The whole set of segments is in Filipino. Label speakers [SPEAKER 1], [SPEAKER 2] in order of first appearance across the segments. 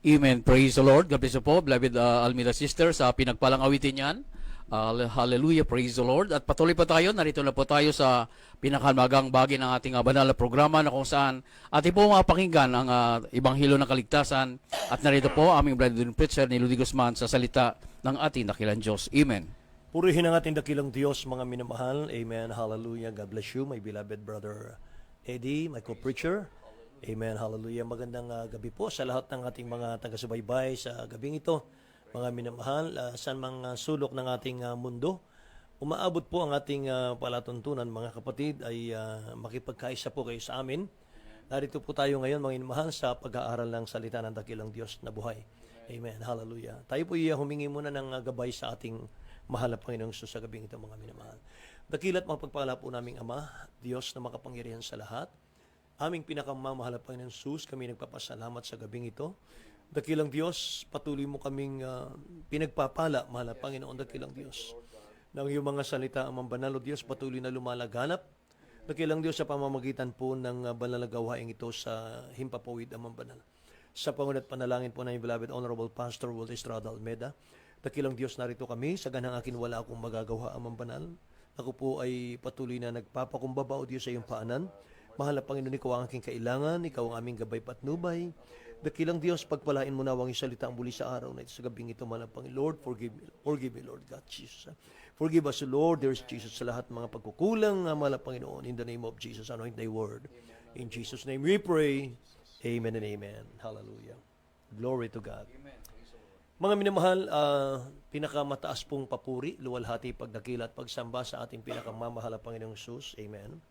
[SPEAKER 1] Amen. Praise the Lord. God bless you po, beloved Almira sisters. Pinagpalang awitin yan. Hallelujah. Praise the Lord. At patuloy pa tayo. Narito na po tayo sa pinakamagang bagay ng ating banal na programa na kung saan ating po mapakinggan ang Ibanghelo ng Kaligtasan. At narito po aming brother and preacher ni Ludy Guzman sa salita ng ating dakilang Diyos. Amen.
[SPEAKER 2] Purihin ang ating dakilang Diyos, mga minamahal. Amen. Hallelujah. God bless you, my beloved brother Eddie, my co-preacher. Amen. Hallelujah. Magandang gabi po sa lahat ng ating mga taga-subaybay sa gabing ito. Mga minamahal, saan mang sulok ng ating mundo, umaabot po ang ating palatuntunan, mga kapatid, ay makipagkaisa po kayo sa amin. Narito po tayo ngayon, mga minamahal, sa pag-aaral ng salita ng dakilang Diyos na buhay. Amen. Hallelujah. Tayo po humingi muna ng gabay sa ating mahal na Panginoong Jesus sa gabing ito, mga minamahal. Dakilat mapagpala po naming Ama, Diyos na makapangyarihan sa lahat. Aming pinakamamahal na Panginoong Jesus, kami nagpapasalamat sa gabing ito. Dakilang Diyos, patuloy mo kaming pinagpapala, mahal na Panginoon, dakilang Diyos. Nang iyong mga salita, Amang Banal o Diyos, patuloy na lumalaganap. Dakilang Diyos, sa pamamagitan po ng banal na gawain ito sa Himpapawid, Amang Banal. Sa pangunat panalangin po ng beloved Honorable Pastor Will Estrada Almeda, dakilang Diyos, narito kami. Sa ganang akin wala akong magagawa, Amang Banal. Ako po ay patuloy na nagpapakumbaba o Diyos sa iyong paanan. Mahal na Panginoon, ikaw ang aking kailangan, ikaw ang aming gabay patnubay. Dakilang Diyos, pagpalain mo na ang iyong salita ang muli sa araw na ito sa gabing ito, mahal na Panginoon. Lord, forgive me, Lord God, Jesus. Forgive us, Lord, there's Jesus sa lahat mga pagkukulang, mahal na Panginoon. In the name of Jesus, anoint thy word. In Jesus' name we pray. Amen and amen. Hallelujah. Glory to God. Mga minamahal, pinakamataas pong papuri, luwalhati, pagdakila at pagsamba sa ating pinakamamahal na Panginoong Jesus. Amen.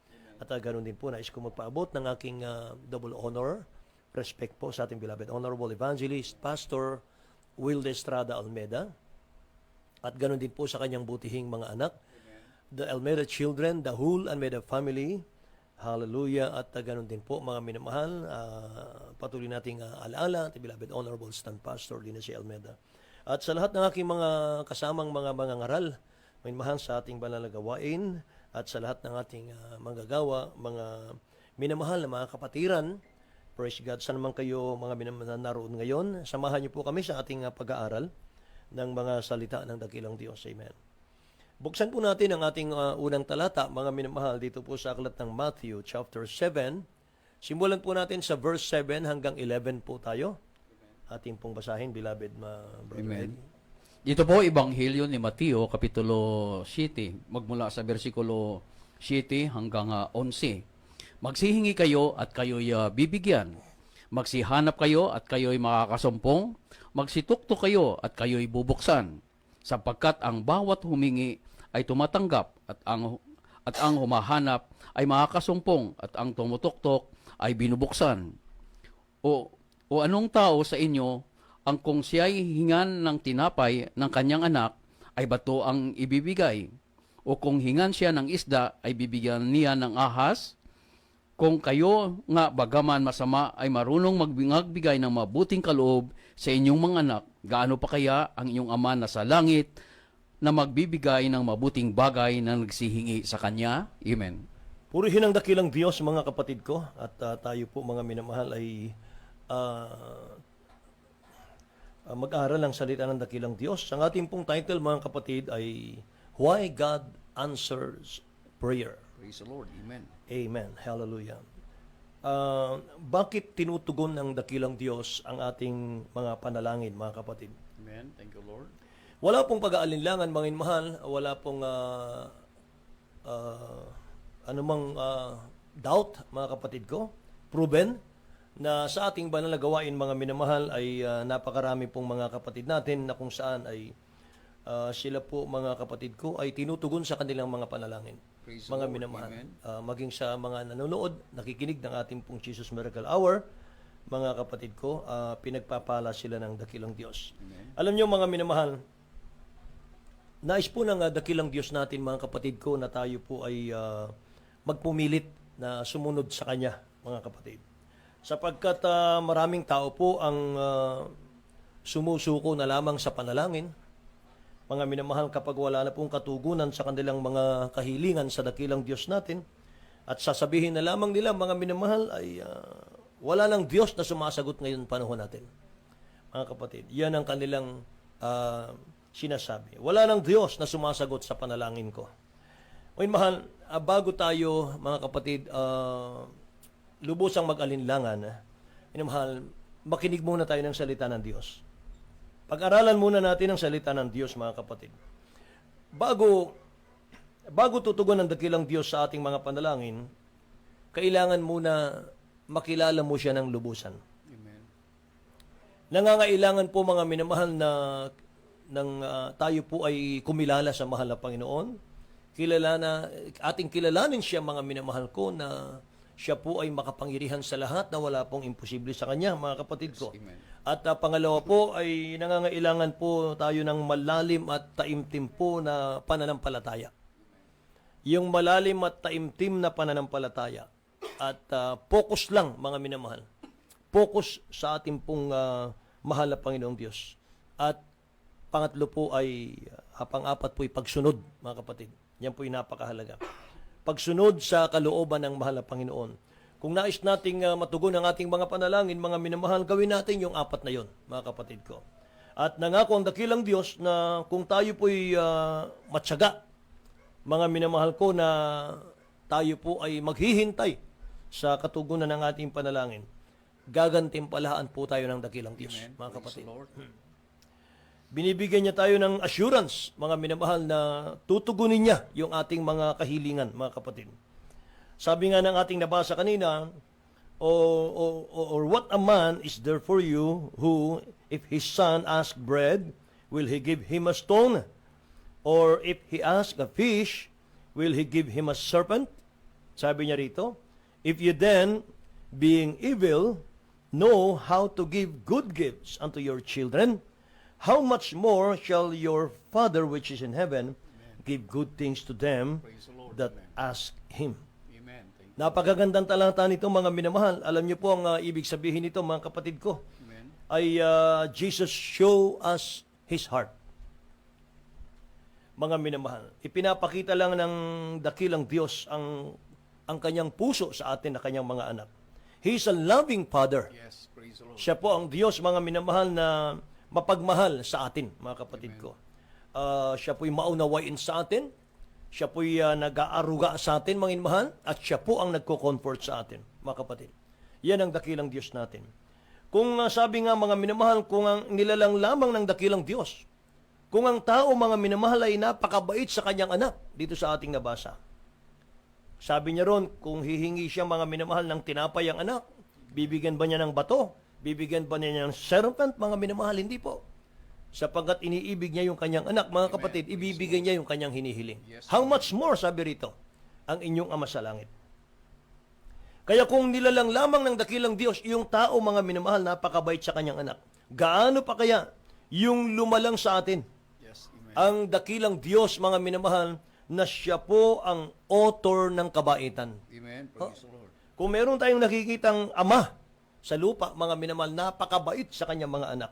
[SPEAKER 2] At ganoon din po, nais ko magpaabot ng aking double honor, respect po sa ating beloved Honorable Evangelist, Pastor Will Estrada Almeda. At ganoon din po sa kanyang butihing mga anak, the Almeda children, the whole Almeda family. Hallelujah. At ganoon din po, mga minamahal, patuloy nating alaala, ating beloved Honorable Stand Pastor din si Almeda. At sa lahat ng aking mga kasamang mga ngaral, minamahal sa ating banal na gawain, at sa lahat ng ating manggagawa, mga minamahal na mga kapatiran, praise God, saan naman kayo mga minamahal naroon ngayon, samahan niyo po kami sa ating pag-aaral ng mga salita ng dakilang Diyos. Amen. Buksan po natin ang ating unang talata, mga minamahal, dito po sa aklat ng Matthew chapter 7. Simulan po natin sa verse 7 hanggang 11 po tayo. Ating pong basahin, beloved brother.
[SPEAKER 1] Amen. Dito po, Ebanghelyo ni Mateo, Kapitulo 7, magmula sa versikulo 7 hanggang 11. Magsihingi kayo at kayo'y bibigyan. Magsihanap kayo at kayo'y makakasumpong. Magsituktok kayo at kayo'y bubuksan. Sapagkat ang bawat humingi ay tumatanggap at ang humahanap ay makakasumpong at ang tumutuktok ay binubuksan. O anong tao sa inyo ang kung siya'y hingan ng tinapay ng kanyang anak, ay bato ang ibibigay. O kung hingan siya ng isda, ay bibigyan niya ng ahas. Kung kayo nga bagaman masama ay marunong magbigay ng mabuting kaloob sa inyong mga anak, gaano pa kaya ang inyong Ama na sa langit na magbibigay ng mabuting bagay na nagsihingi sa Kanya? Amen.
[SPEAKER 2] Purihin ang dakilang Diyos, mga kapatid ko, at tayo po mga minamahal ay mag-aral ang salita ng dakilang Diyos. Ang ating pong title, mga kapatid, ay Why God Answers Prayer.
[SPEAKER 1] Praise the Lord. Amen.
[SPEAKER 2] Amen. Hallelujah. Bakit tinutugon ng dakilang Diyos ang ating mga panalangin, mga kapatid?
[SPEAKER 1] Amen. Thank you, Lord.
[SPEAKER 2] Wala pong pag-aalinlangan, mga inmahal. Wala pong anumang doubt, mga kapatid ko. Proven na sa ating banal na gawain, mga minamahal, ay napakarami pong mga kapatid natin na kung saan ay sila po, mga kapatid ko, ay tinutugon sa kanilang mga panalangin.
[SPEAKER 1] Praise
[SPEAKER 2] mga
[SPEAKER 1] Lord.
[SPEAKER 2] minamahal.
[SPEAKER 1] Amen.
[SPEAKER 2] Maging sa mga nanonood, nakikinig ng ating pong Jesus Miracle Hour, mga kapatid ko, pinagpapala sila ng dakilang Diyos.
[SPEAKER 1] Amen.
[SPEAKER 2] Alam niyo, mga minamahal, nais po ng dakilang Diyos natin, mga kapatid ko, na tayo po ay magpumilit na sumunod sa Kanya, mga kapatid. Sapagkat maraming tao po ang sumusuko na lamang sa panalangin. Mga minamahal, kapag wala na pong katugunan sa kanilang mga kahilingan sa dakilang Diyos natin, at sasabihin na lamang nila, mga minamahal, ay wala lang Diyos na sumasagot ngayon panahon natin. mga kapatid. Yan ang kanilang sinasabi. Wala nang Diyos na sumasagot sa panalangin ko. Ngayon, mahal, bago tayo, mga kapatid, lubusang mag-alinlangan, mahal, makinig muna tayo ng salita ng Diyos. Pag-aralan muna natin ang salita ng Diyos, mga kapatid. Bago tutugon ang dakilang Diyos sa ating mga panalangin, kailangan muna makilala mo siya ng lubusan.
[SPEAKER 1] Amen.
[SPEAKER 2] Nangangailangan po, mga minamahal, na tayo po ay kumilala sa mahal na Panginoon. Ating kilalanin siya, mga minamahal ko, na siya po ay makapangyarihan sa lahat, na wala pong imposible sa Kanya, mga kapatid ko.
[SPEAKER 1] Amen.
[SPEAKER 2] At pangalawa po ay nangangailangan po tayo ng malalim at taimtim po na pananampalataya. Yung malalim at taimtim na pananampalataya. At focus lang, mga minamahal. Focus sa ating pong mahal na Panginoong Diyos. At pangatlo po ay, pang-apat po ay pagsunod, mga kapatid. Yan po ay napakahalaga. Pagsunod sa kalooban ng mahal na Panginoon. Kung nais nating matugon ang ating mga panalangin, mga minamahal, gawin natin yung apat na yon, mga kapatid ko. At nangako ang dakilang Diyos na kung tayo po'y matyaga, mga minamahal ko, na tayo po ay maghihintay sa katugunan ng ating panalangin, gagantimpalaan po tayo ng dakilang Diyos,
[SPEAKER 1] Amen.
[SPEAKER 2] mga
[SPEAKER 1] Praise
[SPEAKER 2] kapatid.
[SPEAKER 1] the Lord.
[SPEAKER 2] Binibigyan niya tayo ng assurance, mga minamahal, na tutugunin niya yung ating mga kahilingan, mga kapatid. Sabi nga ng ating nabasa kanina, or what a man is there for you who, if his son ask bread, will he give him a stone? Or if he ask a fish, will he give him a serpent? Sabi niya rito, if you then, being evil, know how to give good gifts unto your children, how much more shall your Father which is in heaven give good things to them
[SPEAKER 1] Praise the Lord.
[SPEAKER 2] that
[SPEAKER 1] Amen.
[SPEAKER 2] ask Him.
[SPEAKER 1] Amen. Thank you.
[SPEAKER 2] Napakagandang talata nito, mga minamahal. Alam niyo po ang ibig sabihin nito, mga kapatid ko,
[SPEAKER 1] Amen.
[SPEAKER 2] ay Jesus show us His heart. Mga minamahal, ipinapakita lang ng dakilang Diyos ang kanyang puso sa atin na kanyang mga anak. He is a loving Father.
[SPEAKER 1] Yes, praise the Lord.
[SPEAKER 2] Siya po ang Diyos, mga minamahal, na mapagmahal sa atin, mga kapatid ko. Siya po'y maunawain sa atin. Siya po'y nag-aaruga sa atin, mga minamahal, at siya po ang nagko-comfort sa atin, mga kapatid. Yan ang dakilang Diyos natin. Kung sabi nga, mga minamahal, kung ang nilalang lamang ng dakilang Diyos, kung ang tao, mga minamahal, ay napakabait sa kanyang anak, dito sa ating nabasa. Sabi niya ron, kung hihingi siya, mga minamahal, ng tinapay ang anak, bibigyan ba niya ng bato? Bibigyan ba niya ng serpent? Mga minamahal, hindi po. Sapagkat iniibig niya yung kanyang anak, mga kapatid, ibibigay niya yung kanyang hinihiling.
[SPEAKER 1] Yes,
[SPEAKER 2] How much more, sabi rito, ang inyong Ama sa langit. Kaya kung nilalang lamang ng dakilang Diyos, yung tao, mga minamahal, napakabait sa kanyang anak. Gaano pa kaya yung lumalang sa atin?
[SPEAKER 1] Yes, amen.
[SPEAKER 2] Ang dakilang Diyos, mga minamahal, na siya po ang author ng kabaitan.
[SPEAKER 1] Amen. Praise the Lord.
[SPEAKER 2] Kung meron tayong nakikitang ama sa lupa, mga minamahal, napakabait sa kanyang mga anak.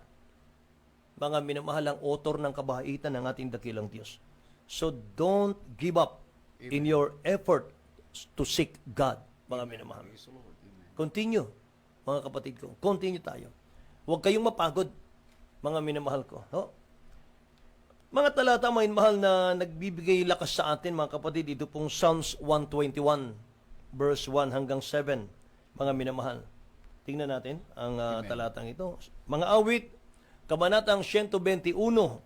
[SPEAKER 2] Mga minamahal, ang author ng kabaitan ng ating dakilang Diyos. So don't give up in your effort to seek God, mga minamahal.
[SPEAKER 1] Praise the Lord. Amen.
[SPEAKER 2] Continue, mga kapatid ko. Continue tayo. Huwag kayong mapagod, mga minamahal ko. No? Mga talata, mga mahal, na nagbibigay lakas sa atin, mga kapatid, ito pong Psalms 121, verse 1 hanggang 7, mga minamahal. Tingnan natin ang talatang ito. Mga awit, kabanatang 121,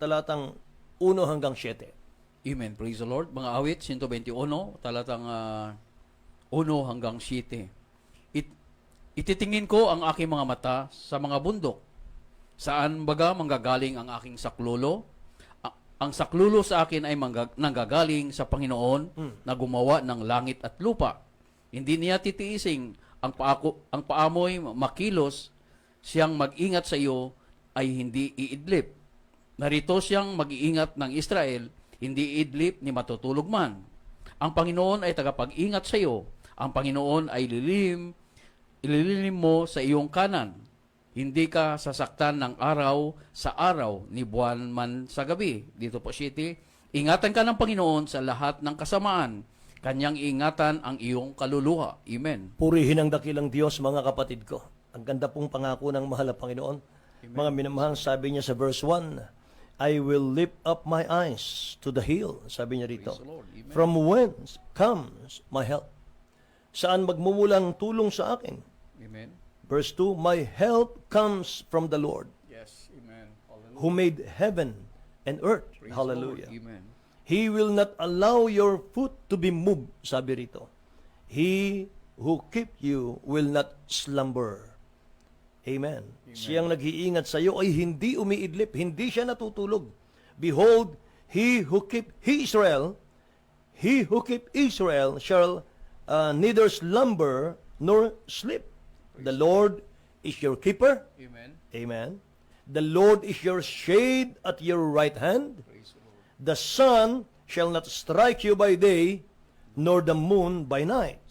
[SPEAKER 2] talatang 1 hanggang 7.
[SPEAKER 1] Amen. Praise the Lord. Mga awit, 121, talatang 1 hanggang 7. Ititingin ko ang aking mga mata sa mga bundok. Saan baga manggagaling ang aking saklulo? Ang saklulo sa akin ay nanggagaling sa Panginoon na gumawa ng langit at lupa. Hindi niya titiising ang paamoy makilos, siyang mag-ingat sa iyo ay hindi iidlip. Narito siyang mag-iingat ng Israel, hindi iidlip ni matutulog man. Ang Panginoon ay tagapag-ingat sa iyo. Ang Panginoon ay ililim mo sa iyong kanan. Hindi ka sasaktan ng araw sa araw, ni buwan man sa gabi. Dito po, City. Ingatan ka ng Panginoon sa lahat ng kasamaan. Kanyang ingatan ang iyong kaluluwa. Amen.
[SPEAKER 2] Purihin ang dakilang Diyos, mga kapatid ko. Ang ganda pong pangako ng mahal na Panginoon. Mga minamahal, sabi niya sa verse 1, I will lift up my eyes to the hill, sabi niya rito.
[SPEAKER 1] Praise the Lord. Amen.
[SPEAKER 2] From whence comes my help? Saan magmumulang tulong sa akin?
[SPEAKER 1] Amen.
[SPEAKER 2] Verse 2, my help comes from the Lord,
[SPEAKER 1] Yes. Amen. Hallelujah.
[SPEAKER 2] who made heaven and earth.
[SPEAKER 1] Praise
[SPEAKER 2] Hallelujah.
[SPEAKER 1] the Lord. Amen.
[SPEAKER 2] He will not allow your foot to be moved, sabi rito. He who keep you will not slumber. Amen. Siyang nag-iingat sa iyo ay hindi umiidlip, hindi siya natutulog. Behold, he who keep Israel shall neither slumber nor sleep. The Lord is your keeper.
[SPEAKER 1] Amen.
[SPEAKER 2] Amen. The Lord is your shade at your right hand.
[SPEAKER 1] Praise the Lord.
[SPEAKER 2] The sun shall not strike you by day, nor the moon by night.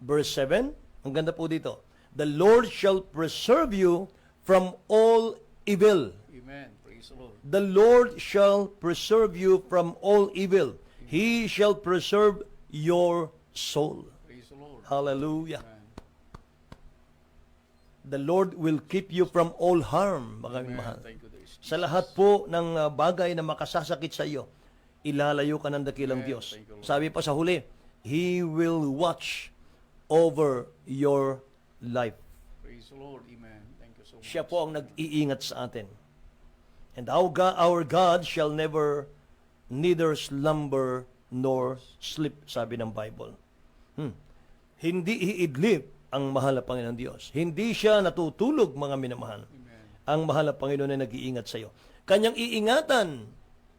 [SPEAKER 2] Verse 7, ang ganda po dito. The Lord shall preserve you from all evil.
[SPEAKER 1] Amen. Praise the Lord.
[SPEAKER 2] The Lord shall preserve you from all evil. He shall preserve your soul.
[SPEAKER 1] Praise the Lord.
[SPEAKER 2] Hallelujah.
[SPEAKER 1] Amen.
[SPEAKER 2] The Lord will keep you from all harm, mga mahal.
[SPEAKER 1] Thank you, Jesus.
[SPEAKER 2] Sa lahat po ng bagay na makasasakit sa iyo, ilalayo ka ng dakilang
[SPEAKER 1] Amen.
[SPEAKER 2] Diyos.
[SPEAKER 1] Thank you, Lord.
[SPEAKER 2] Sabi pa sa huli, He will watch over your life.
[SPEAKER 1] Praise the Lord. Amen. Thank you so much.
[SPEAKER 2] Siya po ang nag-iingat sa atin. And our God shall neither slumber nor sleep, sabi ng Bible. Hindi iidlip ang mahal na Panginoon Diyos. Hindi siya natutulog, mga minamahal.
[SPEAKER 1] Amen.
[SPEAKER 2] Ang mahal na Panginoon ay nag-iingat sa iyo. Kanyang iingatan,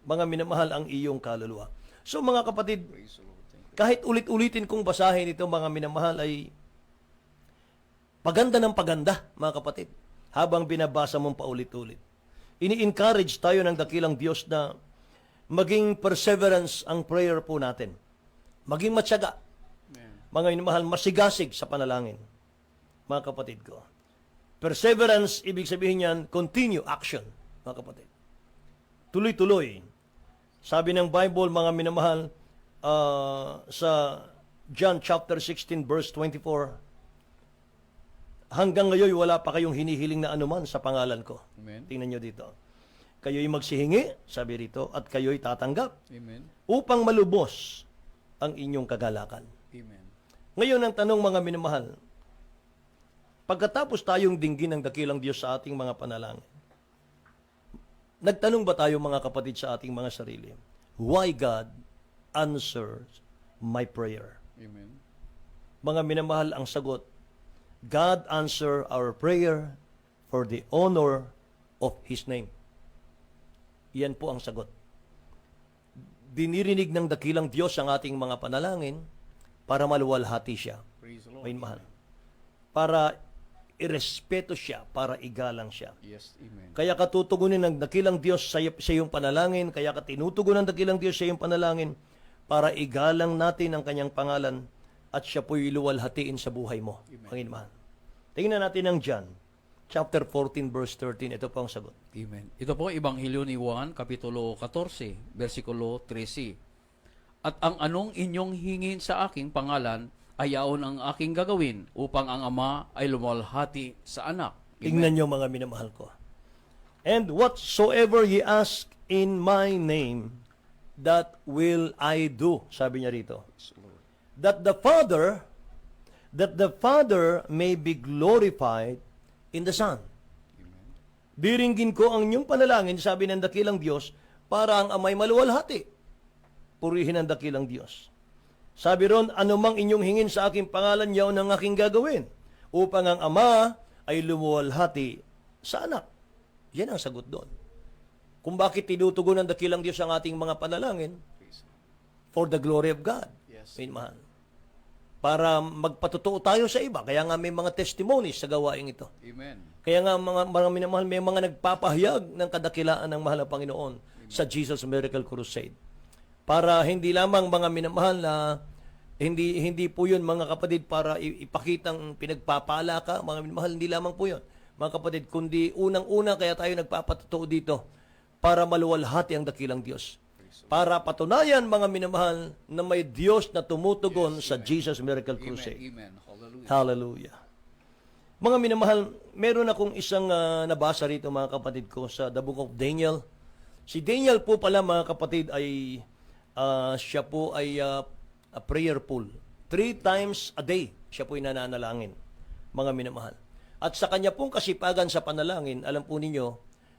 [SPEAKER 2] mga minamahal, ang iyong kaluluwa. So mga kapatid,
[SPEAKER 1] Praise the Lord. Thank you.
[SPEAKER 2] kahit ulit-ulitin kong basahin ito, mga minamahal, ay paganda ng paganda, mga kapatid, habang binabasa mong paulit-ulit. Ini-encourage tayo ng dakilang Diyos na maging perseverance ang prayer po natin. Maging matyaga.
[SPEAKER 1] Amen.
[SPEAKER 2] Mga minamahal, masigasig sa panalangin. Mga kapatid ko. Perseverance, ibig sabihin niyan, continue action, mga kapatid. Tuloy-tuloy. Sabi ng Bible, mga minamahal, sa John chapter 16, verse 24, hanggang ngayon wala pa kayong hinihiling na anuman sa pangalan ko.
[SPEAKER 1] Amen.
[SPEAKER 2] Tingnan nyo dito. Kayo'y magsihingi, sabi rito, at kayo'y tatanggap
[SPEAKER 1] Amen.
[SPEAKER 2] upang malubos ang inyong kagalakan.
[SPEAKER 1] Amen.
[SPEAKER 2] Ngayon ang tanong, mga minamahal, pagkatapos tayong dinggin ng dakilang Diyos sa ating mga panalangin, nagtanong ba tayo, mga kapatid, sa ating mga sarili, why God answers my prayer?
[SPEAKER 1] Amen.
[SPEAKER 2] Mga minamahal, ang sagot, God answer our prayer for the honor of His name. Yan po ang sagot. Dinirinig ng dakilang Diyos ang ating mga panalangin para maluwalhati siya.
[SPEAKER 1] Praise the Lord.
[SPEAKER 2] May mahal. Para irespeto siya, para igalang siya.
[SPEAKER 1] Yes. Amen.
[SPEAKER 2] Kaya katutugunin ng dakilang Diyos sa iyong panalangin, kaya katinutugunan ng dakilang Diyos sa iyong panalangin para igalang natin ang kanyang pangalan at siya po'y luwalhatiin sa buhay mo. Panginoon mahal. Tingnan natin ang John, chapter 14, verse 13. Ito po ang sagot.
[SPEAKER 1] Amen. Ito po, Ebanghelyo ni Juan, Kapitulo 14, versikulo 13. At ang anong inyong hingin sa aking pangalan, ay yaon ang aking gagawin upang ang Ama ay lumalhati sa anak.
[SPEAKER 2] Tingnan nyo, mga minamahal ko. And whatsoever ye ask in my name, that will I do. Sabi niya rito. That the Father may be glorified in the Son. Diringgin ko ang inyong panalangin, sabi ng dakilang Diyos, para ang Ama'y maluwalhati. Purihin ang dakilang Diyos. Sabi ron, anumang inyong hingin sa aking pangalan, yaon ang aking gagawin, upang ang Ama ay lumuwalhati sa anak. Yan ang sagot doon. Kung bakit tinutugon ng dakilang Diyos ang ating mga panalangin, for the glory of God.
[SPEAKER 1] Yes.
[SPEAKER 2] Mahal. Para magpatotoo tayo sa iba. Kaya nga may mga testimonies sa gawaing ito.
[SPEAKER 1] Amen.
[SPEAKER 2] Kaya nga mga minamahal, may mga nagpapahayag ng kadakilaan ng mahal na Panginoon sa Jesus Miracle Crusade. Para hindi lamang mga minamahal na hindi po yun, mga kapatid, para ipakitang pinagpapala ka, mga minamahal, hindi lamang po yun, mga kapatid, kundi unang-una kaya tayo nagpapatotoo dito para maluwalhati ang dakilang Diyos. Para patunayan, mga minamahal, na may Diyos na tumutugon sa Jesus Miracle Crusade.
[SPEAKER 1] Amen. Hallelujah.
[SPEAKER 2] Hallelujah. Mga minamahal, meron akong isang nabasa rito mga kapatid ko sa the book of Daniel. Si Daniel po pala mga kapatid ay siya po ay a prayerful. 3 times a day siya po ay nananalangin, mga minamahal. At sa kanya pong kasipagan sa panalangin, alam po ninyo,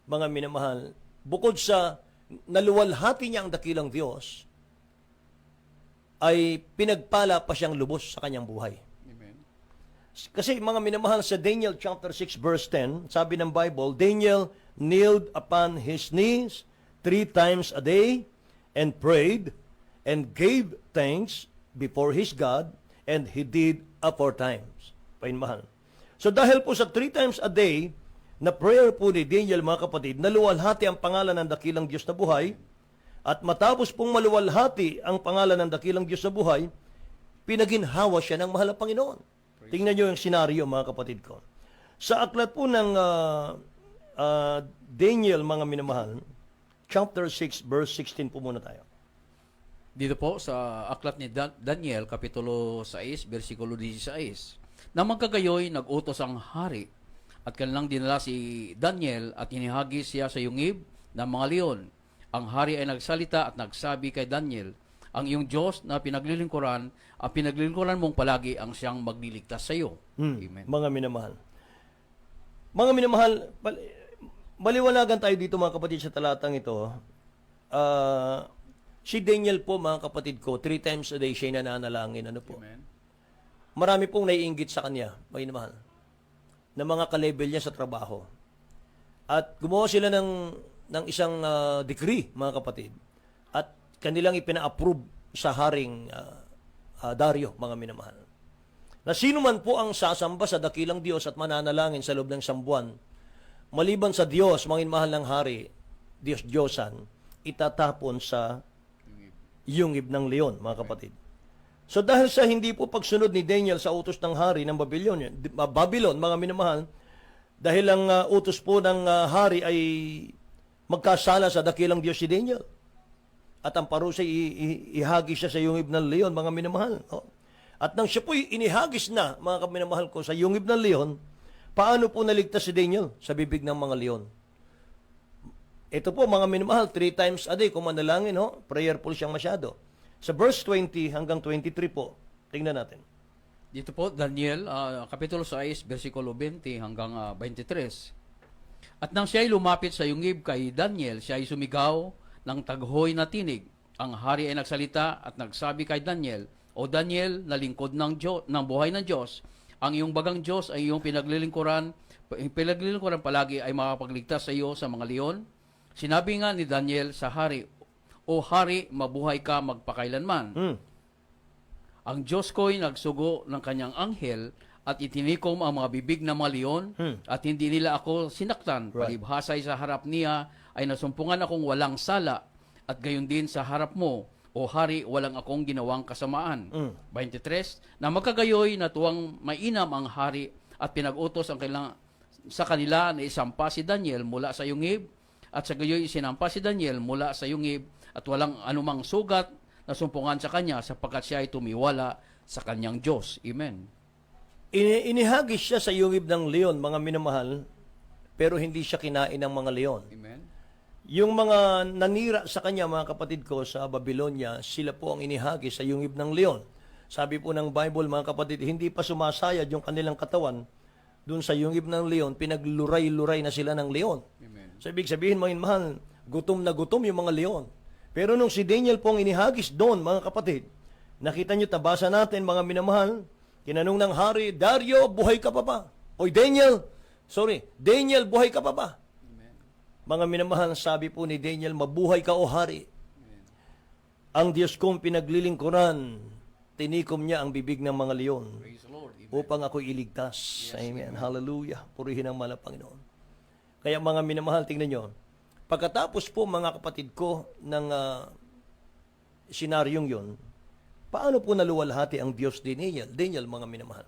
[SPEAKER 2] mga minamahal, bukod sa naluwalhati niya ang dakilang Diyos, ay pinagpala pa siyang lubos sa kanyang buhay.
[SPEAKER 1] Amen.
[SPEAKER 2] Kasi mga minamahal, sa Daniel chapter 6 verse 10, sabi ng Bible, Daniel kneeled upon his knees 3 times a day and prayed and gave thanks before his God, and he did 4 times. Painmahal. So dahil po sa 3 times a day na prayer po ni Daniel, mga kapatid, naluwalhati ang pangalan ng dakilang Diyos na buhay, at matapos pong maluwalhati ang pangalan ng dakilang Diyos na buhay, pinaginhawa siya ng mahal na Panginoon. Tingnan niyo yung senaryo, mga kapatid ko. Sa aklat po ng Daniel, mga minamahal, chapter 6, verse 16 po muna tayo.
[SPEAKER 1] Dito po sa aklat ni Daniel, Kapitulo 6, versikulo 16. Nang magkagayoy, nag-utos ang hari at kanilang dinala si Daniel at inihagis siya sa yungib ng mga leon. Ang hari ay nagsalita at nagsabi kay Daniel, ang iyong Diyos na pinaglilingkuran, ang pinaglilingkuran mong palagi ang siyang magliligtas sa iyo. Amen.
[SPEAKER 2] Mga minamahal. Mga minamahal, maliwanagan tayo dito mga kapatid sa talatang ito. Si Daniel po mga kapatid ko, 3 times a day siya nananalangin. Ano po?
[SPEAKER 1] Amen.
[SPEAKER 2] Marami pong naiinggit sa kanya, mga minamahal, na mga ka-level niya sa trabaho. At gumawa sila ng isang decree, mga kapatid. At kanilang ipina-approve sa haring Dario, mga minamahal. Na sino man po ang sasamba sa dakilang Diyos at mananalangin sa loob ng sambuan, maliban sa Diyos, mga minamahal ng hari, Diyos-Diyosan, itatapon sa yungib ng leon, mga kapatid. So dahil sa hindi po pagsunod ni Daniel sa utos ng hari ng Babylon, mga minamahal, dahil ang utos po ng hari ay magkasala sa dakilang Diyos si Daniel. At ang parusa ihagis siya sa yungib ng leon, mga minamahal. Oh. At nang siya po inihagis na, mga minamahal ko, sa yungib ng leon, paano po naligtas si Daniel sa bibig ng mga leon? Ito po, mga minamahal, 3 times a day, kung manalangin, prayerful siyang masyado. Sa verse 20 hanggang 23 po, tingnan natin.
[SPEAKER 1] Dito po, Daniel, Kapitulo 6, versikulo 20 hanggang 23. At nang siya ay lumapit sa yungib kay Daniel, siya ay sumigaw ng taghoy na tinig. Ang hari ay nagsalita at nagsabi kay Daniel, O Daniel, na lingkod ng buhay ng Diyos, ang iyong bagang Diyos ay iyong pinaglilingkuran palagi ay makapagligtas sa iyo sa mga leon. Sinabi nga ni Daniel sa hari, O hari, mabuhay ka magpakailanman. Ang Diyos ko'y nagsugo ng kanyang anghel at itinikom ang mga bibig ng mga leon at hindi nila ako sinaktan.
[SPEAKER 2] Right.
[SPEAKER 1] Palibhasay sa harap niya ay nasumpungan akong walang sala at gayon din sa harap mo, O hari, walang akong ginawang kasamaan. 23, na magkagayoy na tuwang mainam ang hari at pinag-utos sa kanila na isampa si Daniel mula sa yungib at sa gayoy sinampa si Daniel mula sa yungib at walang anumang sugat na sumpungan sa kanya sapagkat siya ay tumiwala sa kanyang Diyos. Amen.
[SPEAKER 2] Inihagis siya sa yungib ng leon, mga minamahal, pero hindi siya kinain ng mga leon.
[SPEAKER 1] Amen.
[SPEAKER 2] Yung mga nanira sa kanya, mga kapatid ko, sa Babylonia, sila po ang inihagis sa yungib ng leon. Sabi po ng Bible, mga kapatid, hindi pa sumasayad yung kanilang katawan dun sa yungib ng leon, pinagluray-luray na sila ng leon.
[SPEAKER 1] Amen.
[SPEAKER 2] So, ibig sabihin, mga mahal, gutom na gutom yung mga leon. Pero nung si Daniel pong inihagis doon, mga kapatid, nakita nyo, tabasa natin, mga minamahal, kinanong ng hari, Dario, buhay ka pa ba? Oy, Daniel, buhay ka pa ba?
[SPEAKER 1] Amen.
[SPEAKER 2] Mga minamahal, sabi po ni Daniel, mabuhay ka, o hari.
[SPEAKER 1] Amen.
[SPEAKER 2] Ang Diyos kong pinaglilingkuran, tinikom niya ang bibig ng mga leon
[SPEAKER 1] Praise the Lord. Amen.
[SPEAKER 2] upang ako'y iligtas.
[SPEAKER 1] Yes,
[SPEAKER 2] Amen. Hallelujah. Purihin ang mahal na Panginoon. Kaya mga minamahal, tingnan nyo, pagkatapos po mga kapatid ko ng senaryong yon, paano po naluwalhati ang Diyos ni Daniel, mga minamahal?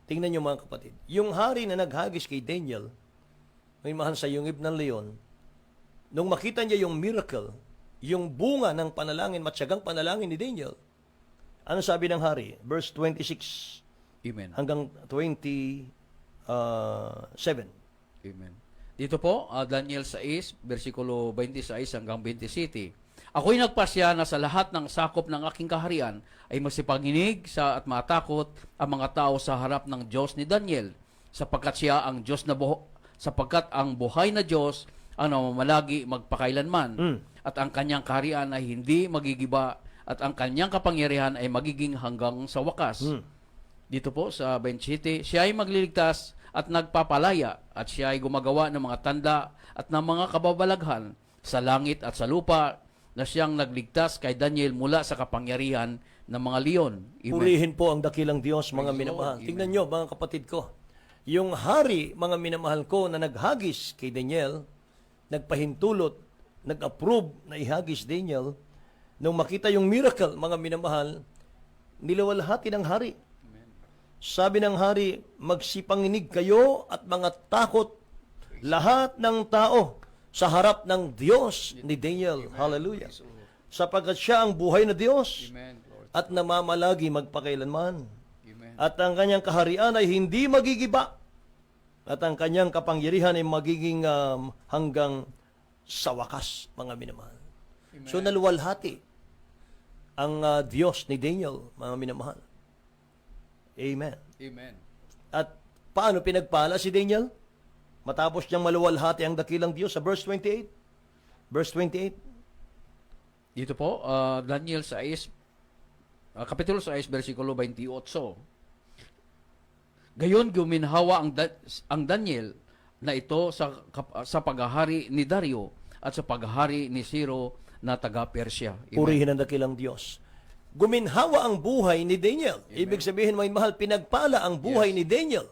[SPEAKER 2] Tingnan nyo mga kapatid. Yung hari na naghagis kay Daniel, may mahal sa yungib ng leon, nung makita niya yung miracle, yung bunga ng panalangin, matyagang panalangin ni Daniel, ano sabi ng hari? Verse 26
[SPEAKER 1] Amen.
[SPEAKER 2] hanggang 27. 7.
[SPEAKER 1] Amen. Dito po, Daniel 6, versikulo 26 hanggang 27. Ako'y nagpasya na sa lahat ng sakop ng aking kaharian ay masipanginig sa at matakot ang mga tao sa harap ng Diyos ni Daniel, sapagkat siya ang Diyos na sapagkat ang buhay na Diyos ang namamalagi magpakailanman, at ang kanyang kaharian ay hindi magigiba, at ang kanyang kapangyarihan ay magiging hanggang sa wakas. Dito po sa 27, siya ay magliligtas at nagpapalaya, at siya ay gumagawa ng mga tanda at ng mga kababalaghan sa langit at sa lupa, na siyang nagligtas kay Daniel mula sa kapangyarihan ng mga leon. Amen.
[SPEAKER 2] Purihin po ang dakilang Diyos, mga
[SPEAKER 1] Praise the
[SPEAKER 2] minamahal.
[SPEAKER 1] Lord.
[SPEAKER 2] Tingnan nyo, mga kapatid ko. Yung hari, mga minamahal ko, na naghagis kay Daniel, nagpahintulot, nag-approve na ihagis Daniel, nung makita yung miracle, mga minamahal, nilawalhati ng hari. Sabi ng hari, magsipanginig kayo at mga takot lahat ng tao sa harap ng Diyos ni Daniel. Hallelujah. Sapagkat siya ang buhay na Diyos
[SPEAKER 1] Amen, Lord.
[SPEAKER 2] at namamalagi magpakailanman.
[SPEAKER 1] Amen.
[SPEAKER 2] At ang kanyang kaharian ay hindi magigiba. At ang kanyang kapangyarihan ay magiging hanggang sa wakas, mga minamahal.
[SPEAKER 1] Amen.
[SPEAKER 2] So naluwalhati ang Diyos ni Daniel, mga minamahal. Amen.
[SPEAKER 1] Amen.
[SPEAKER 2] At paano pinagpala si Daniel? Matapos niyang maluwalhati ang dakilang Diyos sa verse 28. Verse 28.
[SPEAKER 1] Dito po, Daniel 6, Kapitulo 6, versikulo 28. Gayon guminhawa ang Daniel na ito sa paghahari ni Dario at sa paghahari ni Ciro na taga-Persia. Amen.
[SPEAKER 2] Purihin ang dakilang Diyos. Guminhawa ang buhay ni Daniel. Ibig sabihin, may mahal, pinagpala ang buhay ni Daniel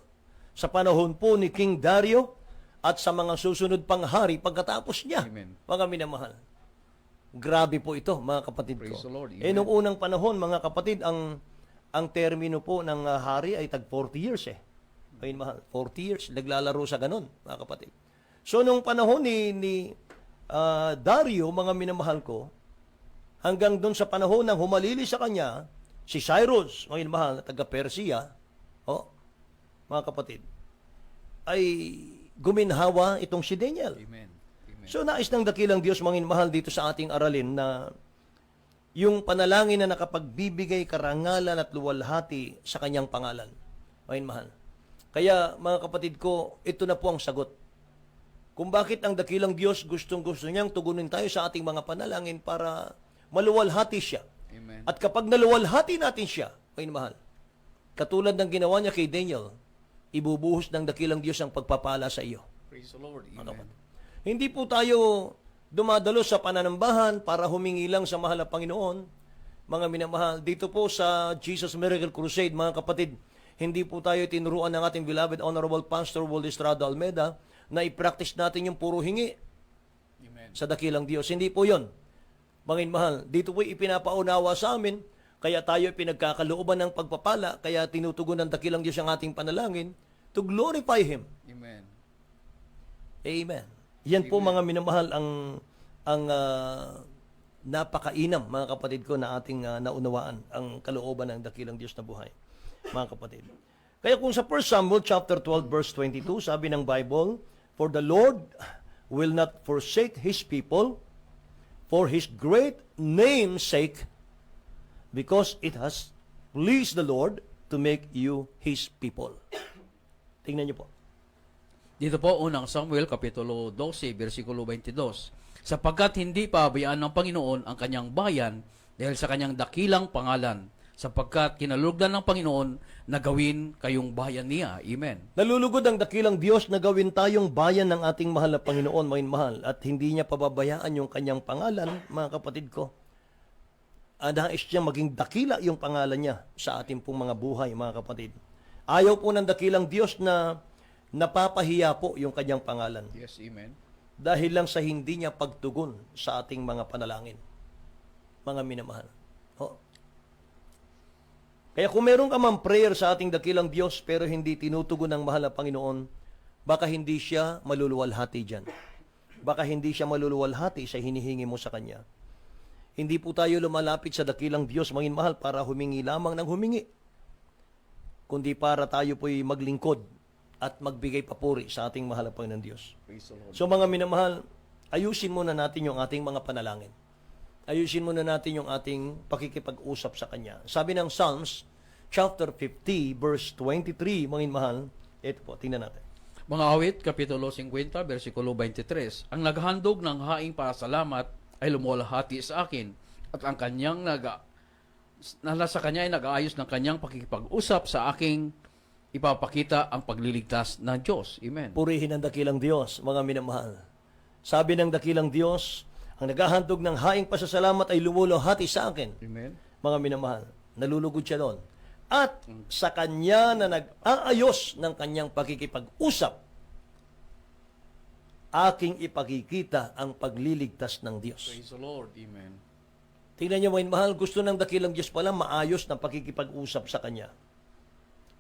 [SPEAKER 2] sa panahon po ni King Dario at sa mga susunod pang hari pagkatapos niya.
[SPEAKER 1] Amen.
[SPEAKER 2] Mga minamahal. Grabe po ito, mga kapatid
[SPEAKER 1] Praise
[SPEAKER 2] ko.
[SPEAKER 1] the Lord.
[SPEAKER 2] Nung unang panahon, mga kapatid, ang termino po ng hari ay tag 40 years eh. Mga mahal, 40 years, naglalaro sa ganun, mga kapatid. So, nung panahon ni Dario, mga minamahal ko, hanggang doon sa panahon ng humalili sa kanya, si Cyrus, mga minamahal, na taga-Persia, mga kapatid, ay guminhawa itong si Daniel.
[SPEAKER 1] Amen. Amen.
[SPEAKER 2] So, nais ng dakilang Diyos, mga minamahal, dito sa ating aralin na yung panalangin na nakapagbibigay karangalan at luwalhati sa kanyang pangalan. Mga minamahal. Kaya, mga kapatid ko, ito na po ang sagot. Kung bakit ang dakilang Diyos gustong-gusto niyang tugunin tayo sa ating mga panalangin para maluwalhati siya.
[SPEAKER 1] Amen.
[SPEAKER 2] At kapag naluwalhati natin siya, mga minamahal, katulad ng ginawa niya kay Daniel, ibubuhos ng dakilang Diyos ang pagpapala sa iyo.
[SPEAKER 1] Praise the Lord. Amen.
[SPEAKER 2] Hindi po tayo dumadalo sa pananambahan para humingi lang sa mahal na Panginoon. Mga minamahal, dito po sa Jesus Miracle Crusade, mga kapatid, hindi po tayo tinuruan ng ating beloved Honorable Pastor Walt Estrada Almeida na i-practice natin yung puro hingi
[SPEAKER 1] Amen.
[SPEAKER 2] sa dakilang Diyos. Hindi po yon. Mga minamahal, dito po ipinapaunawa sa amin, kaya tayo pinagkakalooban ng pagpapala, kaya tinutugon ng dakilang Diyos ang ating panalangin to glorify Him.
[SPEAKER 1] Amen.
[SPEAKER 2] Amen. Yan po, mga minamahal, ang napakainam, mga kapatid ko, na ating naunawaan ang kalooban ng dakilang Diyos na buhay, mga kapatid. Kaya kung sa 1 Samuel chapter 12 verse 22, sabi ng Bible, "For the Lord will not forsake His people for His great name's sake, because it has pleased the Lord to make you His people." Tingnan niyo po.
[SPEAKER 1] Dito po, unang Samuel, Kapitulo 12, versikulo 22. Sapagkat hindi pabayaan ng Panginoon ang kanyang bayan dahil sa kanyang dakilang pangalan, sapagkat kinalugdan ng Panginoon na gawin kayong bayan niya. Amen.
[SPEAKER 2] Nalulugod ang dakilang Diyos na gawin tayong bayan ng ating mahal na Panginoon, mga mahal, at hindi niya pababayaan yung kanyang pangalan, mga kapatid ko. Nais niya maging dakila yung pangalan niya sa ating pong mga buhay, mga kapatid. Ayaw po ng dakilang Diyos na napapahiya po yung kanyang pangalan
[SPEAKER 1] Yes, amen.
[SPEAKER 2] dahil lang sa hindi niya pagtugon sa ating mga panalangin, mga minamahal. Kaya kung meron ka man prayer sa ating dakilang Diyos pero hindi tinutugon ng mahal na Panginoon, baka hindi siya maluluwalhati dyan. Baka hindi siya maluluwalhati sa hinihingi mo sa Kanya. Hindi po tayo lumalapit sa dakilang Diyos, mga mahal, para humingi lamang ng humingi, kundi para tayo po'y maglingkod at magbigay papuri sa ating mahal na Panginoon Diyos.
[SPEAKER 1] Praise the Lord.
[SPEAKER 2] So mga minamahal, ayusin muna natin yung ating mga panalangin. Ayusin muna natin yung ating pakikipag-usap sa Kanya. Sabi ng Psalms, chapter 50, verse 23, mga minamahal, ito po, tingnan natin.
[SPEAKER 1] Mga awit, Kapitulo 50, versikulo 23. Ang naghandog ng haing pasalamat ay lumulahati sa akin, at ang kanyang nasa kanya ay nag-aayos ng kanyang pakikipag-usap sa aking ipapakita ang pagliligtas ng Diyos. Amen.
[SPEAKER 2] Purihin ang dakilang Diyos, mga minamahal. Sabi ng dakilang Diyos, ang naghahandog ng haing pasasalamat ay lumuluhati sa akin.
[SPEAKER 1] Amen.
[SPEAKER 2] Mga minamahal, nalulugod siya doon. At sa kanya na nag-aayos ng kanyang pakikipag-usap, aking ipakikita ang pagliligtas ng Diyos.
[SPEAKER 1] Praise the Lord. Amen.
[SPEAKER 2] Tingnan niyo, mga mahal, gusto ng dakilang Diyos pala maayos ng pakikipag-usap sa Kanya.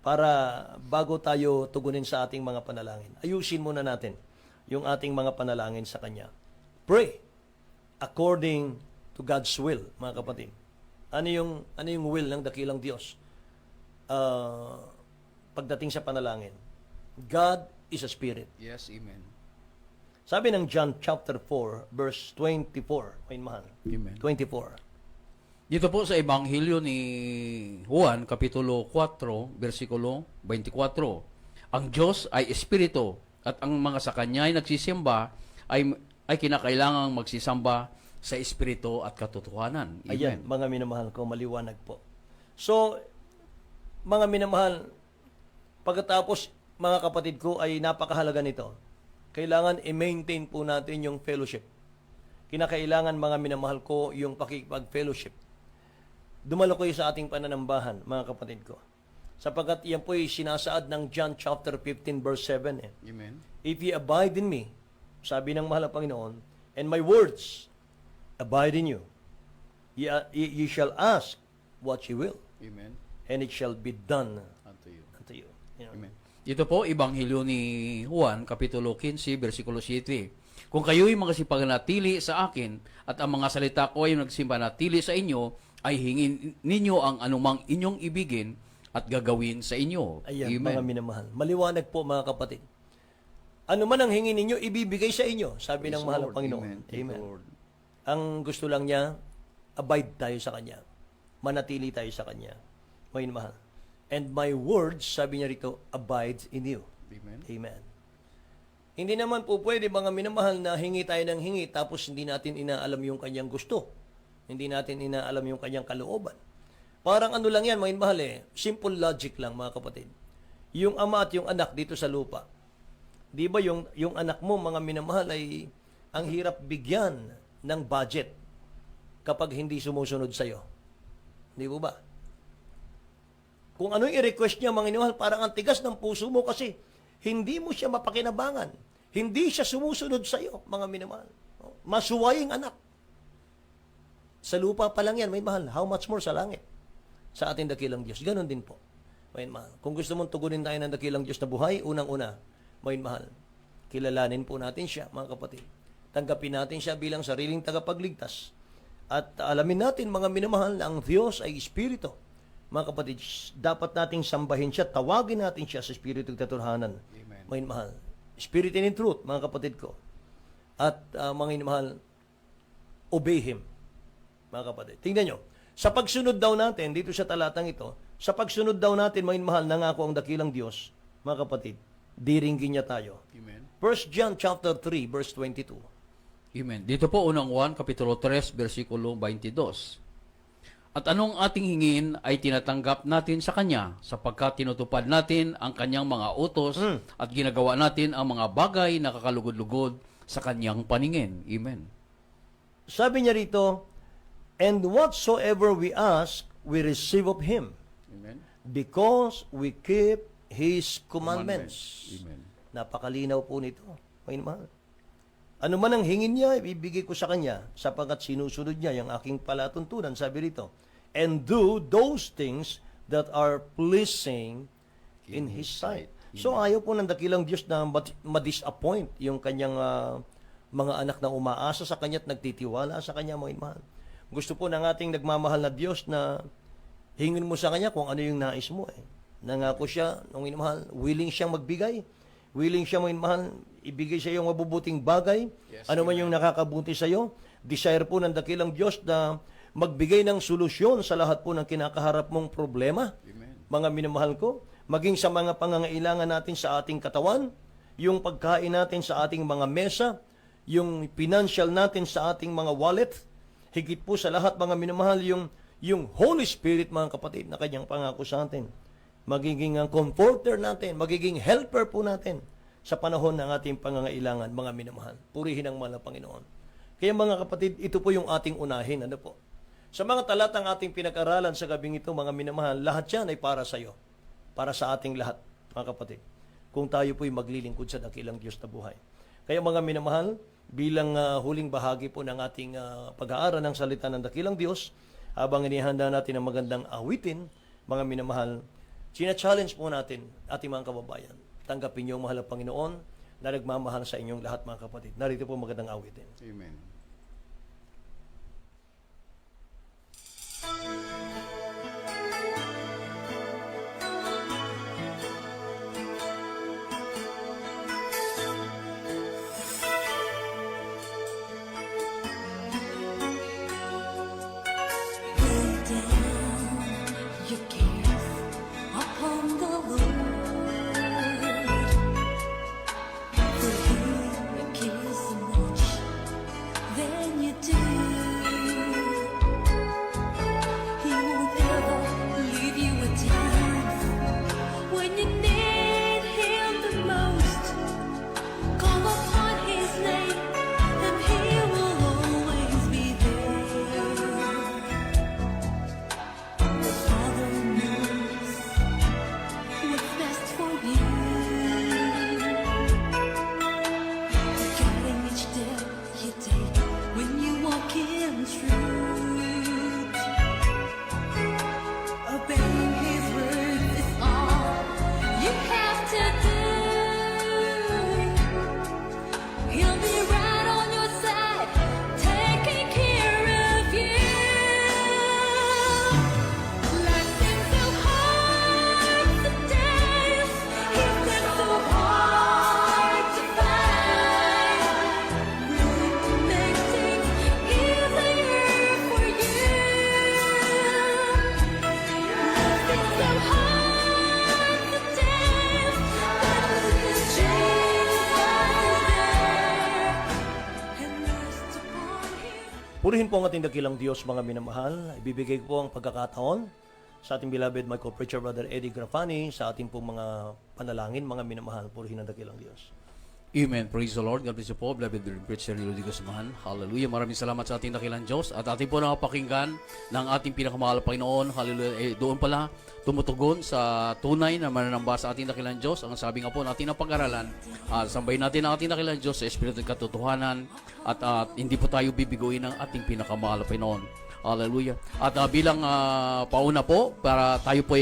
[SPEAKER 2] Para bago tayo tugunin sa ating mga panalangin, ayusin muna natin yung ating mga panalangin sa Kanya. Pray according to God's will, mga kapatid. Ano yung will ng dakilang Diyos? Pagdating sa panalangin, God is a spirit.
[SPEAKER 1] Yes, amen.
[SPEAKER 2] Sabi ng John chapter 4, verse 24, may mahal.
[SPEAKER 1] Amen.
[SPEAKER 2] 24.
[SPEAKER 1] Dito po sa Ebanghelyo ni Juan, Kapitulo 4, versikulo 24. Ang Diyos ay Espiritu, at ang mga sa Kanya ay nagsisimba ay kinakailangang magsisamba sa Espiritu at katotohanan. Amen.
[SPEAKER 2] Ayan, mga minamahal ko, maliwanag po. So, mga minamahal, pagkatapos, mga kapatid ko, ay napakahalaga nito. Kailangan i-maintain po natin yung fellowship. Kinakailangan, mga minamahal ko, yung pakikipag-fellowship. Dumalo kayo sa ating pananambahan, mga kapatid ko. Sapagkat yan po ay sinasaad ng John chapter 15, verse 7.
[SPEAKER 1] Amen.
[SPEAKER 2] If ye abide in me, sabi ng mahal na Panginoon, and my words abide in you, ye shall ask what ye will,
[SPEAKER 1] Amen.
[SPEAKER 2] and it shall be done
[SPEAKER 1] Unto you.
[SPEAKER 2] unto you. You know?
[SPEAKER 1] Amen. Dito po, Ebanghelyo ni Juan, Kapitulo 15, versikulo 7. Kung kayo'y magsipagnatili sa akin, at ang mga salita ko ay nagsimpanatili sa inyo, ay hingin ninyo ang anumang inyong ibigin at gagawin sa inyo.
[SPEAKER 2] Ayan,
[SPEAKER 1] Amen.
[SPEAKER 2] mga minamahal. Maliwanag po, mga kapatid. Ano man ang hingin ninyo, ibibigay sa inyo, sabi ng
[SPEAKER 1] Praise the
[SPEAKER 2] mahal
[SPEAKER 1] Lord.
[SPEAKER 2] ng Panginoon.
[SPEAKER 1] Amen. Thank you, Lord.
[SPEAKER 2] Ang gusto lang niya, abide tayo sa Kanya. Manatili tayo sa Kanya. Mga mahal. And my words, sabi niya rito, abides in you.
[SPEAKER 1] Amen.
[SPEAKER 2] Amen. Hindi naman po pwede, mga minamahal, na hingi tayo ng hingi tapos hindi natin inaalam yung Kanyang gusto. Hindi natin inaalam yung Kanyang kalooban. Parang ano lang yan, mga minamahal simple logic lang, mga kapatid. Yung ama at yung anak dito sa lupa. Di ba yung anak mo, mga minamahal, ay ang hirap bigyan ng budget kapag hindi sumusunod sa'yo. Di po ba? Kung ano yung i-request niya, mga minamahal, parang ang tigas ng puso mo kasi hindi mo siya mapakinabangan. Hindi siya sumusunod sa'yo, mga minamahal. Masuwaying anak. Sa lupa pa lang yan, may mahal. How much more sa langit? Sa ating dakilang Diyos. Ganon din po. May mahal. Kung gusto mong tugunin tayo ng dakilang Diyos na buhay, unang-una, may mahal. Kilalanin po natin siya, mga kapatid. Tanggapin natin siya bilang sariling tagapagligtas. At alamin natin, mga minamahal, na ang Diyos ay Espiritu. Mga kapatid, dapat nating sambahin siya, tawagin natin siya sa Espiritu at katotohanan.
[SPEAKER 1] Amen.
[SPEAKER 2] Mga mahal. Spirit and in truth, mga kapatid ko. At mga mahal, obey Him. Mga kapatid. Tingnan nyo. Sa pagsunod daw natin, dito sa talatang ito, sa pagsunod daw natin, mga mahal, nangako ang dakilang Diyos, mga kapatid, diringgin niya tayo.
[SPEAKER 1] Amen.
[SPEAKER 2] 1 John chapter 3, verse 22.
[SPEAKER 1] Amen. Dito po unang Juan, Kapitulo 3, versikulo 22. At anong ating hingin ay tinatanggap natin sa Kanya, sapagkat tinutupad natin ang Kanyang mga utos at ginagawa natin ang mga bagay na kakalugod-lugod sa Kanyang paningin. Amen.
[SPEAKER 2] Sabi niya rito, and whatsoever we ask, we receive of Him,
[SPEAKER 1] Amen.
[SPEAKER 2] because we keep His commandments.
[SPEAKER 1] Amen.
[SPEAKER 2] Napakalinaw po nito. May mahal. Ano man ang hingin niya, ibibigay ko sa kanya, sapagkat sinusunod niya yung aking palatuntunan, sabi rito, and do those things that are pleasing in His sight. So ayaw po ng dakilang Diyos na ma-disappoint yung kanyang mga anak na umaasa sa kanya at nagtitiwala sa kanya, mga mahal. Gusto po ng ating nagmamahal na Diyos na hingin mo sa kanya kung ano yung nais mo. Nangako siya, nung minamahal, willing siyang magbigay. Willing siyang minamahal, ibigay sa iyo ang mabubuting bagay.
[SPEAKER 1] Yes,
[SPEAKER 2] Ano man yung nakakabuti sa iyo. Desire po ng dakilang Diyos na magbigay ng solusyon sa lahat po ng kinakaharap mong problema.
[SPEAKER 1] Amen.
[SPEAKER 2] Mga minamahal ko, maging sa mga pangangailangan natin sa ating katawan, yung pagkain natin sa ating mga mesa, yung financial natin sa ating mga wallet, higit po sa lahat mga minamahal, yung Holy Spirit mga kapatid na kanyang pangako sa atin. Magiging comforter natin, magiging helper po natin sa panahon ng ating pangangailangan, mga minamahal. Purihin ang mahal na Panginoon. Kaya mga kapatid, ito po yung ating unahin. Ano po? Sa mga talatang ating pinag-aralan sa gabing ito, mga minamahal, lahat yan ay para sa iyo. Para sa ating lahat, mga kapatid. Kung tayo po'y maglilingkod sa dakilang Diyos na buhay. Kaya mga minamahal, bilang huling bahagi po ng ating pag-aaral ng salita ng dakilang Diyos, habang inihanda natin ang magandang awitin, mga minamahal, sina-challenge po natin ating mga kababayan. Tanggapin niyo ang mahal na Panginoon na nagmamahal sa inyong lahat mga kapatid. Narito po magandang awitin.
[SPEAKER 1] Amen.
[SPEAKER 3] Lay down your cares upon the Lord, for He cares so much than you do. He won't ever leave you a dance when you need Him the most. Call upon His name, and He will always be there. The Father knows what's best for you. Guiding each step you take when you walk in truth. Obeying His words is all you have to do. He'll be right on your side, taking care of you. Life seems so hard sometimes. He's been so hard to find. Willing to make things easier for you. Life seems so hard sometimes, but with Jesus there, and rest upon Him.
[SPEAKER 2] Purihin po ang ating dakilang Diyos, mga minamahal. Ibibigay ko po ang pagkakataon sa ating beloved my co-preacher, Brother Eddie Grafani, sa ating pong mga panalangin, mga minamahal. Purihin ang dakilang Diyos.
[SPEAKER 1] Amen. Praise the Lord. God bless you po. Beloved Preacher Rudy Guzman. Hallelujah. Maraming salamat sa ating dakilang Diyos. At ating po nakapakinggan ng ating pinakamahal na Panginoon. Hallelujah. Doon pala tumutugon sa tunay na mananamba sa ating dakilang Diyos. Ang sabi nga po natin na pag-aralan, sambahin natin ang ating dakilang Diyos sa Espiritu at katotohanan. At hindi po tayo bibiguin ng ating pinakamahal na Panginoon. Hallelujah. At bilang pauna po, para tayo po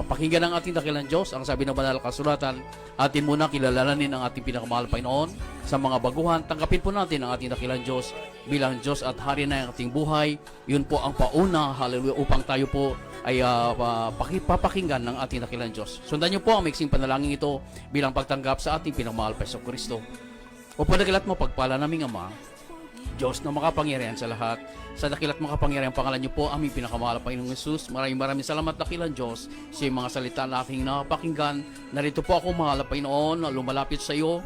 [SPEAKER 1] pakinggan ang ating dakilang Diyos, ang sabi ng banal na kasulatan, atin muna kilalanin ang ating pinakamahal na Panginoon sa mga baguhan. Tanggapin po natin ang ating dakilang Diyos bilang Diyos at Hari na ang ating buhay. Yun po ang pauna, hallelujah, upang tayo po ay papakinggan ng ating dakilang Diyos. Sundan niyo po ang mixing panalangin ito bilang pagtanggap sa ating pinakamahal na Kristo. O padakilat mo, pagpala naming Ama, Diyos na makapangyarihan sa lahat, sa dakilat makapangyarihan pangalan niyo po, aming pinakamahal na Panginoong Jesus. Maraming salamat, dakilang Diyos, sa mga salita na aking napakinggan. Narito po ako, mahal na Panginoon, lumalapit sa iyo.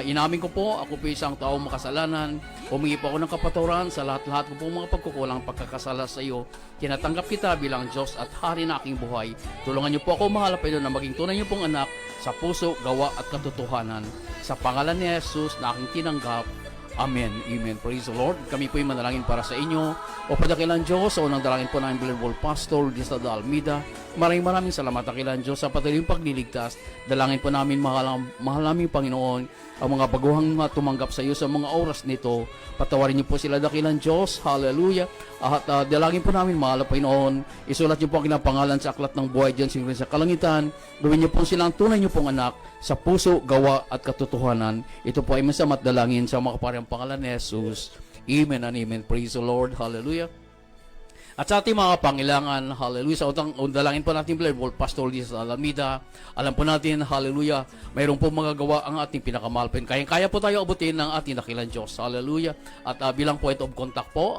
[SPEAKER 1] Inamin ko po, ako po isang taong makasalanan. Humingi po ako ng kapatawaran sa lahat-lahat ko po mga pagkukulang pagkakasala sa iyo. Tinatanggap kita bilang Diyos at Hari na aking buhay. Tulungan niyo po ako, mahal na Panginoon, na maging tunay niyo pong anak sa puso, gawa at katotohanan. Sa pangalan ni Jesus na aking tinanggap. Amen. Amen. Praise the Lord. Kami po'y manalangin para sa inyo. O padakilang Diyos, sa unang dalangin po ng Beloved Pastor Gisela Almeida. Maraming salamat, dakilang Diyos, sa patuloy pagliligtas. Dalangin po namin, mahal namin Panginoon, ang mga baguhang tumanggap sa iyo sa mga oras nito. Patawarin niyo po sila, dakilang Diyos. Hallelujah. At dalangin po namin, mahal na Panginoon, isulat niyo po ang kanilang pangalan sa aklat ng buhay diyan sa kalangitan. Gawin niyo po silang tunay niyo pong anak sa puso, gawa at katotohanan. Ito po ay masama't dalangin sa makapariang pangalan ni Jesus. Amen and amen. Praise the Lord. Hallelujah. At sa ating mga pangailangan, hallelujah, sa undalangin po natin, Lord, Pastor Liz Alameda, alam po natin, hallelujah, mayroon po magagawa ang ating pinakamahal po. Kaya po tayo abutin ng ating dakilang Diyos, hallelujah. At bilang point of contact po,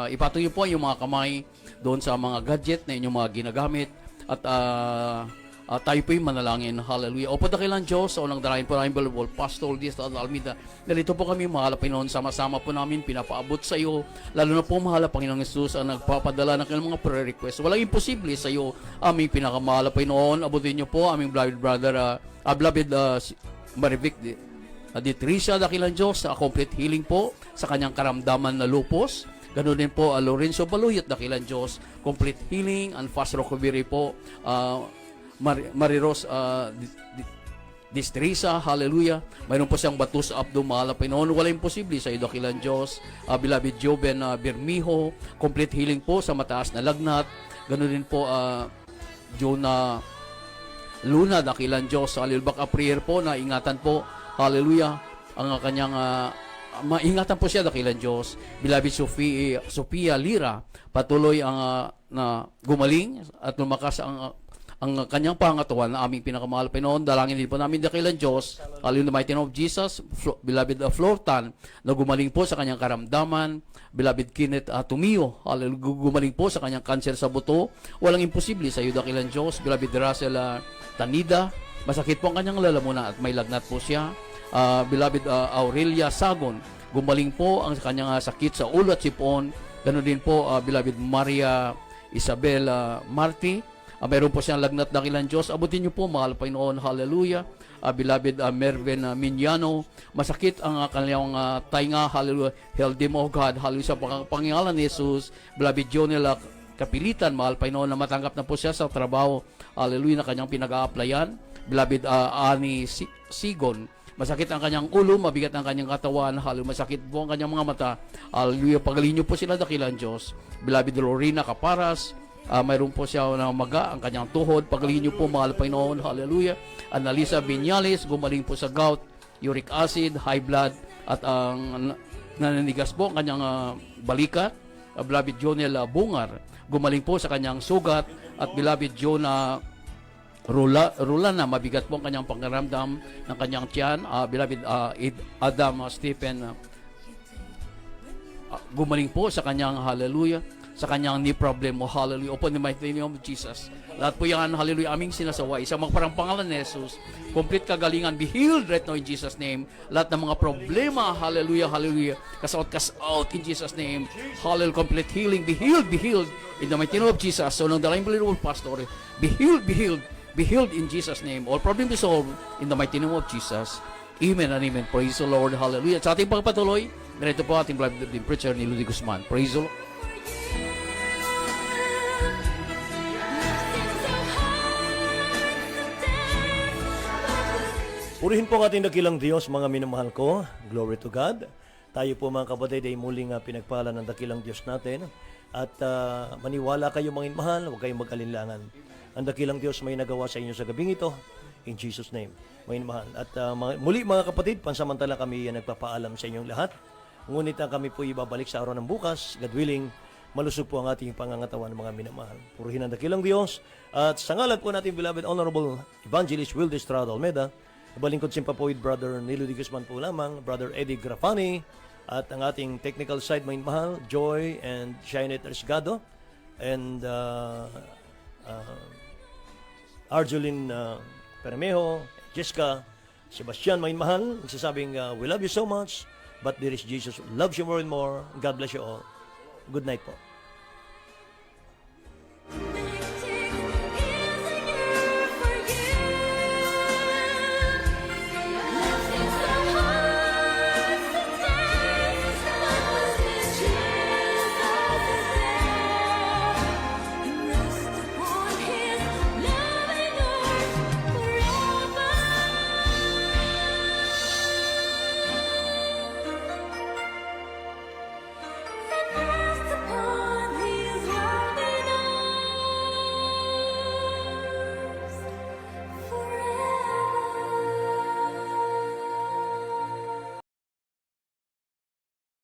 [SPEAKER 1] ipatuloy po yung mga kamay doon sa mga gadget na inyong mga ginagamit. At tayo po'y manalangin. Hallelujah. O po dakilang Diyos, sa unang dalangin po namin, Lord, Pastor Liz Almeida, narito po kami, mahal na Panginoon, sama-sama po namin, pinapaabot sa iyo, lalo na po, mahal na Panginoong Jesus, ang nagpapadala ng kanilang mga prayer request. Walang imposible sa iyo, aming pinakamahal na Panginoon. Abutin niyo po, aming beloved brother, beloved Marivic Di Teresa, dakilang Diyos, sa complete healing po, sa kanyang karamdaman na lupus. Ganun din po, Lorenzo Baluyot, dakilang Diyos, complete healing and fast recovery po. Mariros Distrisa, hallelujah. Mayroon po siyang batus abdo, mahal na Panginoon. Wala imposible sa iyo, dakilang Diyos. Beloved Joven Bermijo, complete healing po sa mataas na lagnat. Ganun din po, Jonah Luna, dakilang Diyos. Hallelujah. Back up prayer po, na ingatan po, hallelujah, ang kanyang maingatan po siya, dakilang Diyos. Beloved Sophia Lira, patuloy ang na gumaling at lumakas ang kanyang pangatawan na aming pinakamahal Panginoon. Dalangin din po namin, dakilang Diyos, hallelujah, in the mighty name of Jesus. Beloved Flortan, na gumaling po sa kanyang karamdaman. Beloved Kenneth Tumio, hallelujah, gumaling po sa kanyang kanser sa buto. Walang imposible sa iyo, dakilang Diyos. Beloved Russell Tanida, masakit po ang kanyang lalamunan at may lagnat po siya. Beloved Aurelia Sagon, gumaling po ang kanyang sakit sa ulo at sipon. Ganun din po, beloved Maria Isabel Marti, mayroon po siyang lagnat, dakilang Diyos. Abutin niyo po, mahal Panginoon, hallelujah. Beloved Mervin Minyano, masakit ang kanyang tainga, hallelujah. Healthy mo, God, hallelujah, sa pangalan ni Jesus. Beloved Jonel Kapilitan, mahal Panginoon, na matanggap na po siya sa trabaho, hallelujah, na kanyang pinag-a-applyan. Beloved Ani Sigon, masakit ang kanyang ulo, mabigat ang kanyang katawan, hallelujah, masakit po ang kanyang mga mata, hallelujah, pagaling niyo po sila, dakilang Diyos. Beloved Lorena Caparas, mayroon po siya na maga ang kanyang tuhod, pagaling niyo po, mahal Panginoon, hallelujah. Analisa Viñales, gumaling po sa gout, uric acid, high blood, at ang naninigas po ang kanyang balikat. Beloved Jonel Bungar, gumaling po sa kanyang sugat. At beloved Jonah Rulana, mabigat po ang kanyang pangramdam ng kanyang tiyan. Beloved Adam Stephen, gumaling po sa kanyang, hallelujah, sa kanyang ni problem mo, hallelujah, upon the mighty name of Jesus. Lahat po yan, hallelujah, aming sinasaway sa magparang pangalan ni Jesus. Complete kagalingan, be healed right now in Jesus' name. Lahat ng mga problema, hallelujah, hallelujah, cast out in Jesus' name. Hallelujah, complete healing, be healed in the mighty name of Jesus. So nang dalawang Panginoon, Pastor, be healed in Jesus' name. All problem be solved in the mighty name of Jesus. Amen and amen. Praise the Lord, hallelujah. Sa ating pagpatuloy, ganito po ating beloved preacher ni Ludy Guzman. Praise the Lord.
[SPEAKER 2] Purihin po ang ating dakilang Diyos, mga minamahal ko. Glory to God. Tayo po, mga kapatid, ay muling pinagpala ng dakilang Diyos natin. At maniwala kayo, mga minamahal, huwag kayong mag-alinlangan. Ang dakilang Diyos may nagawa sa inyo sa gabing ito. In Jesus' name, mga minamahal. At muli, mga kapatid, pansamantala kami nagpapaalam sa inyong lahat. Ngunit kami po ibabalik sa araw ng bukas. God willing, malusog po ang ating pangangatawan, mga minamahal. Purihin ang dakilang Diyos. At sa ngalan po natin, beloved Honorable Evangelist Wilde Estrada Almeida, balingkod simpapawid Brother Nilo Di Guzman po lamang, Brother Eddie Grafani, at ang ating technical side, mga mahal, Joy and Shinet Ersgado, and Arjolin Permejo, Jessica, Sebastian, mga mahal, nagsasabing, we love you so much, but there is Jesus who loves you more and more. God bless you all. Good night po.